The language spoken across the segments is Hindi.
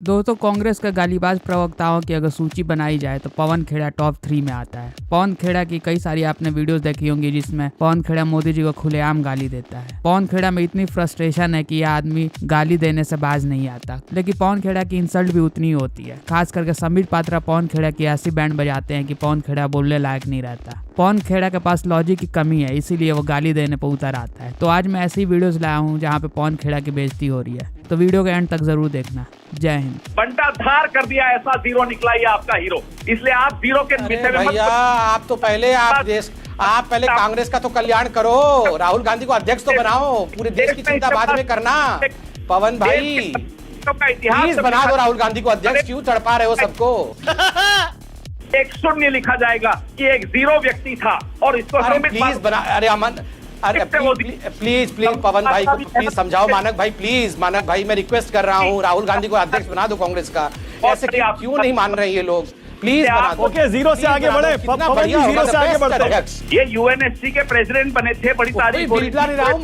दोस्तों, कांग्रेस का गालीबाज प्रवक्ताओं की अगर सूची बनाई जाए तो पवन खेड़ा टॉप 3 में आता है। पवन खेड़ा की कई सारी आपने वीडियोस देखी होंगी जिसमें पवन खेड़ा मोदी जी को खुलेआम गाली देता है। पवन खेड़ा में इतनी फ्रस्ट्रेशन है कि यह आदमी गाली देने से बाज नहीं आता, लेकिन पवन खेड़ा की इंसल्ट भी उतनी ही होती है। खास करके संबित पात्रा पवन खेड़ा की ऐसी बैंड बजाते हैं कि पवन खेड़ा बोलने लायक नहीं रहता। पवन खेड़ा के पास लॉजिक की कमी है, इसीलिए वो गाली देने पर उतर आता है। तो आज मैं ऐसी वीडियोस लाया हूँ जहाँ पे पवन खेड़ा की बेइज्जती हो रही है, तो वीडियो के एंड तक जरूर देखना। जय हिंद। बंटा धार कर दिया, ऐसा जीरो निकला ये आपका हीरो, इसलिए आप जीरो के विषय में भैया आप तो पहले आप पहले कांग्रेस का तो कल्याण करो, राहुल गांधी को अध्यक्ष तो बनाओ, पूरे देश की चिंता बाद में करना। पवन भाई प्लीज बना दो राहुल गांधी को अध्यक्ष, क्यों तड़पा रहे हो सबको? एक शून्य लिखा जाएगा कि एक जीरो व्यक्ति था और इसको प्लीज बना। अरे अमन, अरे प्लीज पवन भाई को प्लीज समझाओ। मानक भाई प्लीज, मानक भाई मैं रिक्वेस्ट कर रहा हूँ, राहुल गांधी को अध्यक्ष बना दो कांग्रेस का। ऐसे क्यों नहीं मान रहे ये लोग? प्लीज बना दो। ओके, जीरो से आगे बढ़े, जीरो से आगे बढ़ते। ये यूएनएससी के प्रेसिडेंट बने थे, बड़ी तारीफ। बिलबिला नहीं रहा हूँ,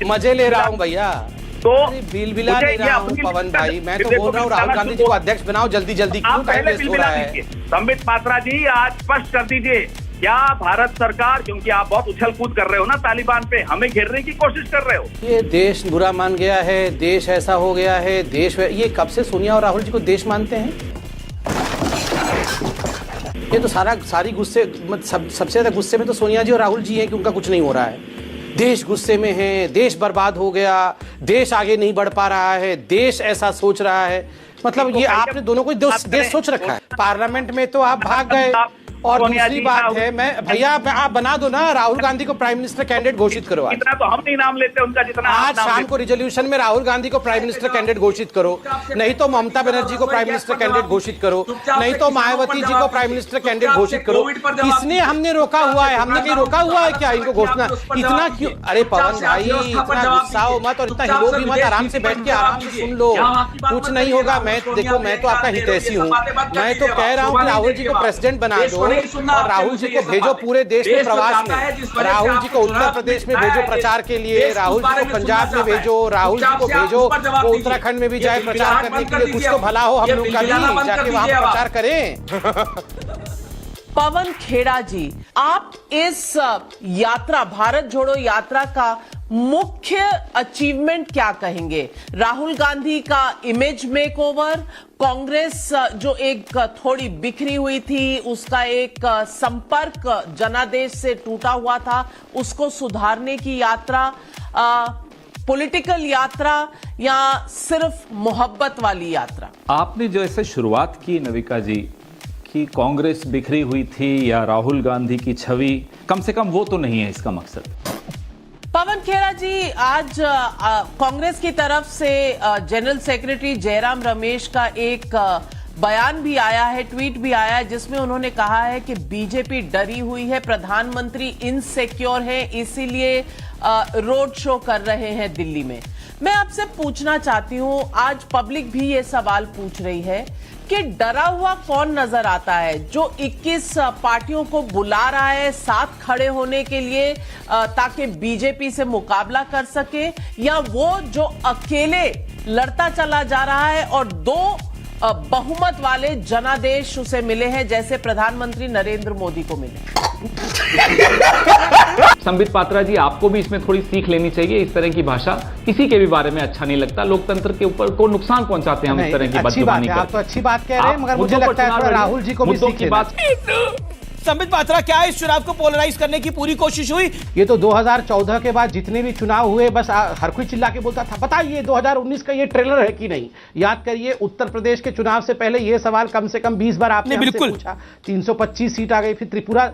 मजे ले रहा हूँ भैया। तो बिलबिला नहीं रहा हूँ पवन भाई, मैं तो बोल रहा हूँ राहुल गांधी जी को अध्यक्ष बनाओ जल्दी जल्दी। क्यों टाइम वेस्ट हो रहा है? संबित पात्रा जी आज स्पष्ट कर दीजिए, क्या भारत सरकार, क्योंकि आप बहुत उछल कूद कर रहे हो ना तालिबान पे, हमें घेरने की कोशिश कर रहे हो। ये देश बुरा मान गया है, देश ऐसा हो गया है, देश ये कब से सोनिया और राहुल जी को देश मानते हैं? ये तो सारी गुस्से सबसे ज्यादा गुस्से में तो सोनिया जी और राहुल जी हैं कि उनका कुछ नहीं हो रहा है। देश गुस्से में है, देश बर्बाद हो गया, देश आगे नहीं बढ़ पा रहा है, देश ऐसा सोच रहा है। मतलब ये आपने दोनों को देश सोच रखा है। पार्लियामेंट में तो आप भाग गए। और दूसरी बात है, मैं भैया आप बना दो ना, राहुल गांधी को प्राइम मिनिस्टर कैंडिडेट घोषित करो। इतना तो हम नहीं नाम लेते उनका जितना आज शाम को रिजोल्यूशन में राहुल गांधी को प्राइम मिनिस्टर कैंडिडेट घोषित करो, नहीं तो ममता बनर्जी को प्राइम मिनिस्टर कैंडिडेट घोषित करो, नहीं तो मायावती जी को प्राइम मिनिस्टर कैंडिडेट घोषित करो। किसने हमने रोका हुआ है? हमने कहीं रोका हुआ है क्या इनको घोषणा? इतना क्यों? अरे पवन भाई इतना गुस्सा हो मत और इतना हिलो भी मत, आराम से बैठ के आराम से सुन लो, कुछ नहीं होगा। मैं देखो, मैं तो आपका हितैषी हूँ, मैं तो कह रहा हूँ कि राहुल जी को प्रेसिडेंट बना दो और राहुल जी को भेजो पूरे देश में प्रवास में। राहुल जी को उत्तर प्रदेश में भेजो प्रचार के लिए, राहुल जी को पंजाब में भेजो, राहुल जी को भेजो वो उत्तराखंड में भी जाए प्रचार करने के लिए। कुछ तो भला हो हम लोग का भी, जाके वहां प्रचार करें। पवन खेड़ा जी, आप इस यात्रा, भारत जोड़ो यात्रा का मुख्य अचीवमेंट क्या कहेंगे? राहुल गांधी का इमेज मेकओवर, कांग्रेस जो एक थोड़ी बिखरी हुई थी, उसका एक संपर्क जनादेश से टूटा हुआ था, उसको सुधारने की यात्रा, पॉलिटिकल यात्रा या सिर्फ मोहब्बत वाली यात्रा? आपने जो ऐसे शुरुआत की नविका जी कि कांग्रेस बिखरी हुई थी या राहुल गांधी की छवि, कम से कम वो तो नहीं है इसका मकसद। पवन खेड़ा जी, आज कांग्रेस की तरफ से जनरल सेक्रेटरी जयराम रमेश का एक बयान भी आया है, ट्वीट भी आया है, जिसमें उन्होंने कहा है कि बीजेपी डरी हुई है, प्रधानमंत्री इनसिक्योर है, इसीलिए रोड शो कर रहे हैं दिल्ली में। मैं आपसे पूछना चाहती हूं, आज पब्लिक भी ये सवाल पूछ रही है कि डरा हुआ कौन नजर आता है जो 21 पार्टियों को बुला रहा है साथ खड़े होने के लिए ताकि बीजेपी से मुकाबला कर सके, या वो जो अकेले लड़ता चला जा रहा है और 2 बहुमत वाले जनादेश उसे मिले हैं जैसे प्रधानमंत्री नरेंद्र मोदी को मिले? संबित पात्रा जी, आपको भी इसमें थोड़ी सीख लेनी चाहिए। इस तरह की भाषा किसी के भी बारे में अच्छा नहीं लगता, लोकतंत्र के ऊपर को नुकसान पहुंचाते हैं हम इस तरह की बदजुबानी करके। आप तो अच्छी बात कह रहे हैं, मगर मुझे लगता है राहुल जी को भी सीख लेना। संबित पात्रा, क्या इस चुनाव को पोलराइज करने की पूरी कोशिश हुई? ये तो 2014 के बाद जितने भी चुनाव हुए, बस हर कोई चिल्ला के बोलता था बताइए 2019 का ये ट्रेलर है कि नहीं। याद करिए, उत्तर प्रदेश के चुनाव से पहले ये सवाल कम से कम 20 बार आपने हमसे पूछा। 325 सीट आ गई, फिर त्रिपुरा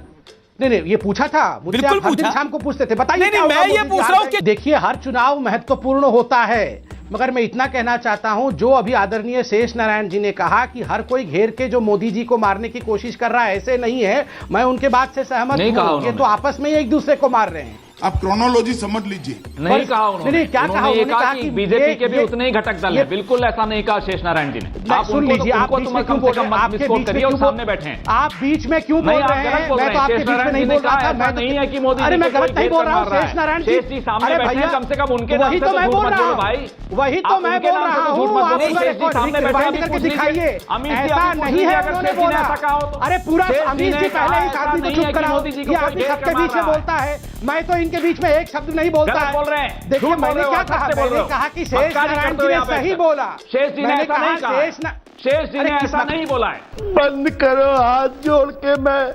नहीं ये पूछा था मुझसे, आप हर दिन शाम को पूछते थे बताइए। मैं ये पूछ रहा हूं कि देखिए, हर चुनाव महत्वपूर्ण होता है, मगर मैं इतना कहना चाहता हूं, जो अभी आदरणीय शेष नारायण जी ने कहा कि हर कोई घेर के जो मोदी जी को मारने की कोशिश कर रहा है, ऐसे नहीं है। मैं उनके बात से सहमत हूं, ये तो आपस में एक दूसरे को मार रहे हैं। आप क्रोनोलॉजी समझ लीजिए। नहीं कहा उन्होंने। नहीं, क्या कहा? उन्होंने ये उन्होंने कहा कि कि बीजेपी के भी ये- उतने ही घटक दल है। बिल्कुल ऐसा नहीं कहा शेष नारायण जी ने। आप सुन लीजिए, आप बीच में क्यों बोल रहे हैं? आपके बीच में करिए और क्यों सामने बैठे हैं। आप बीच में क्यों बोल नहीं, आप रहे गलत हैं? बोल मैं रहे तो हैं। आपके शेष बीच में नहीं बोल रहा था। ऐसा नहीं है कि मोदी अरे जी मैं को गलत कोई नहीं बोल रहा हूँ। घेर कर मार शेष नारायण जी, शेष जी सामने अरे बैठे हैं, भैया, कम से कम उनके वही नाम तो पे मैं झूठ बोल मत रहा बोलो हूँ भाई। वही तो आप मैं उनके बोल नाम रहा पे झूठ हूँ। मत आप बोलो। एक शेष जी सामने बैठे हैं, रिवाइंड अभी करके पूछ लीजिए। दिखाइए। अमित जी ऐसा अभी पूछ नहीं लीजिए है, अगर उन्होंने शेष जी ने बोला। ऐसा कहा हो तो। अरे पूरा शेष जी अमित ने जी कहा पहले इस ऐसा आदमी को नहीं चुप है कि कराओ। मोदी जी को ये कोई आदमी घेर सबके कर बीच में मार रहा है। बोलता है, मैं तो इनके बीच में एक शब्द नहीं बोलता गलत है। बोल रहे हैं। देखिए झूठ बोल मैंने रहे हो, क्या आप कहा? सत्य बोल रहे मैंने हो। कहा कि शेष मक्कारी नारायण करते जी हो ने यहाँ पे सही ऐसा। बोला। शेष जी ने मैंने ऐसा कहा नहीं कहा। शेष जी अरे ने किस ऐसा बात- नहीं बोला है। बंद करो हाथ जोड़ के। मैं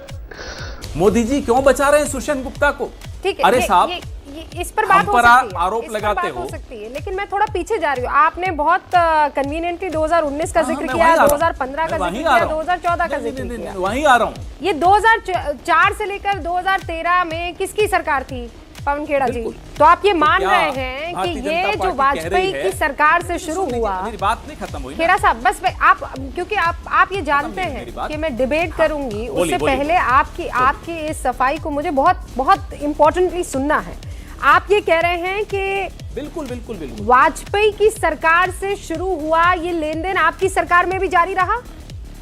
मोदी जी क्यों बचा रहे हैं सुषेण गुप्ता को? ठीक है, अरे ये- साहब, ये इस पर बात हम हो पर सकती है, आरोप इस पर लगाते बात हो। सकती है, लेकिन मैं थोड़ा पीछे जा रही हूँ। आपने बहुत कन्वीनियंटली 2019 का जिक्र मैं किया, वहीं आ रहा हूं। 2015 का मैं जिक्र वहीं आ किया, रहा हूं। 2014 का नहीं, जिक्र नहीं, किया। नहीं, वहीं आ रहा हूँ। ये 2004 से लेकर 2013 में किसकी सरकार थी? पवन खेड़ा जी। तो आप ये मान क्या रहे हैं कि भारतीय ये जनता जो पार्टी कह रही वाजपेयी है- की सरकार से शुरू सुन लीजिए, हुआ, मेरी बात नहीं खत्म हुई ना। खेड़ा साहब बस आप, क्योंकि आप ये जानते मेरी हैं बात। कि मैं डिबेट करूंगी, बोलिए, उससे बोलिए। पहले आपकी इस सफाई को मुझे बहुत बहुत इंपॉर्टेंटली सुनना है। आप ये कह रहे हैं कि बिल्कुल बिल्कुल बिल्कुल वाजपेयी की सरकार से शुरू हुआ ये लेन देन आपकी सरकार में भी जारी रहा,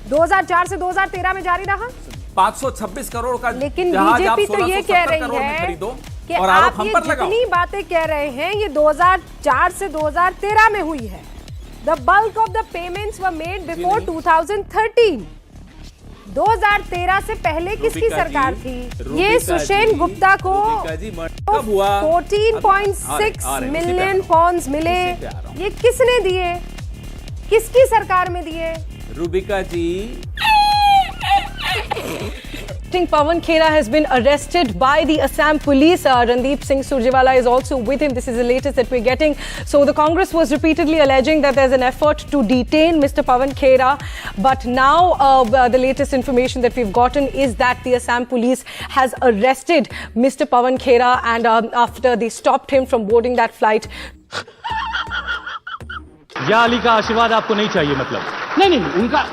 2004 से 2013 में जारी रहा। 526 करोड़ का लेकिन जहाज आप बीजेपी तो ये 1670 कह रही करोड़ में है खरीदो कि और आरोप आप हम ये पर लगाओ। जितनी बातें कह रहे हैं ये 2004 से 2013 में हुई है। The bulk of the payments were made before 2013। 2013 से पहले किसकी सरकार थी? ये सुषेण गुप्ता को कब हुआ? 14.6 मिलियन पॉन्ड्स मिले। ये किसने दिए? किसकी सरकार में दिए? रूबिका जी, Pawan Khera has been arrested by the Assam police. Randeep Singh Surjewala is also with him. This is the latest that we're getting. So the Congress was repeatedly alleging that there's an effort to detain Mr. Pawan Khera. But now the latest information that we've gotten is that the Assam police has arrested Mr. Pawan Khera and after they stopped him from boarding that flight. या अली का आशीर्वाद आपको नहीं चाहिए मतलब? नहीं उनका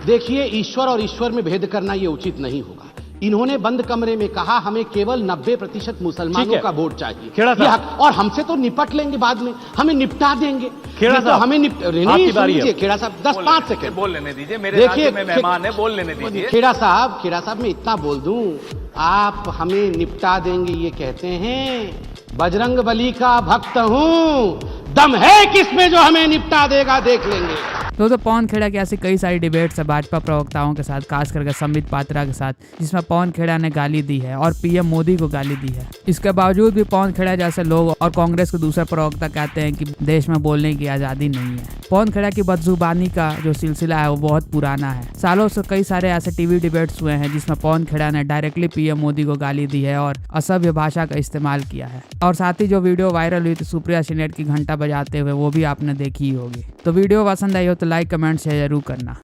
देखिए ईश्वर और ईश्वर में भेद करना ये उचित नहीं होगा। इन्होंने बंद कमरे में कहा हमें केवल 90% मुसलमानों का वोट चाहिए। खेड़ा साहब। ये हक- और हमसे तो निपट लेंगे बाद में, हमें निपटा देंगे। खेड़ा ये तो साहब, हमें आपकी बारी है। खेड़ा साहब 10-5 सेकंड बोल लेने दीजिए, मेरे राज्य में मेहमान है, बोल लेने दीजिए। खेड़ा साहब मैं इतना बोल दूं, आप हमें निपटा देंगे ये कहते हैं। बजरंग बली का भक्त हूं, दम है किसमें जो हमें निपटा देगा, देख लेंगे। दोस्तों पवन खेड़ा की ऐसी कई सारी डिबेट्स है भाजपा प्रवक्ताओं के साथ, खास करके संबित पात्रा के साथ, जिसमें पवन खेड़ा ने गाली दी है और पीएम मोदी को गाली दी है। इसके बावजूद भी पवन खेड़ा जैसे लोग और कांग्रेस के दूसरे प्रवक्ता कहते हैं कि देश में बोलने की आज़ादी नहीं है। पवन खेड़ा की बदजुबानी का जो सिलसिला है वो बहुत पुराना है। सालों से कई सारे ऐसे टीवी डिबेट्स हुए हैं जिसमें पवन खेड़ा ने डायरेक्टली पीएम मोदी को गाली दी है और असभ्य भाषा का इस्तेमाल किया है। और साथ ही जो वीडियो वायरल हुई थी सुप्रिया सीनेट की घंटा बजाते हुए, वो भी आपने देखी ही होगी। तो वीडियो पसंद आई हो तो लाइक कमेंट शेयर जरूर करना।